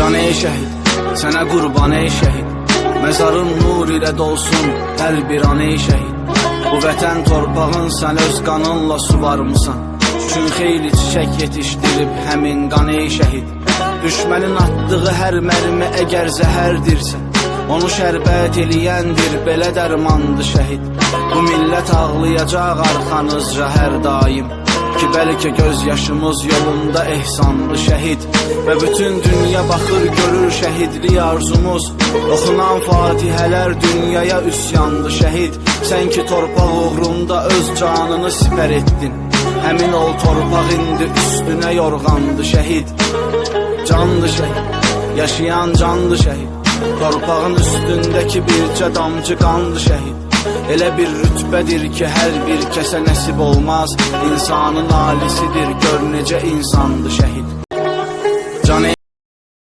Can ey şəhid, sənə qurban ey şəhid, məzarın nur ilə dolsun hər bir an ey şəhid. Bu vətən torpağın sən öz qanınla suvarmısan, üçün xeyli çiçək yetişdirib həmin qan ey şəhid. Düşmənin atdığı hər mərmi əgər zəhərdirsə, onu şərbət eləyəndir, belə dərmandır şəhid. Bu millət ağlayacaq arxanızca hər daim, ki bəlkə göz yaşımız yolunda ehsanlı şəhid. Və bütün dünya baxır görür şəhidlik arzumuz, oxunan fatihələr dünyaya üsyandı şəhid. Sən ki torpaq uğrunda öz canını sipər etdin, həmin ol torpaq indi üstünə yorğandı şəhid. Candı şəhid, yaşayan candı şəhid, torpağın üstündəki bircə damcı qandı şəhid. Elə bir rütbədir ki hər bir kəsə nəsib olmaz, İnsanın alisidir, gör necə insandı şəhid.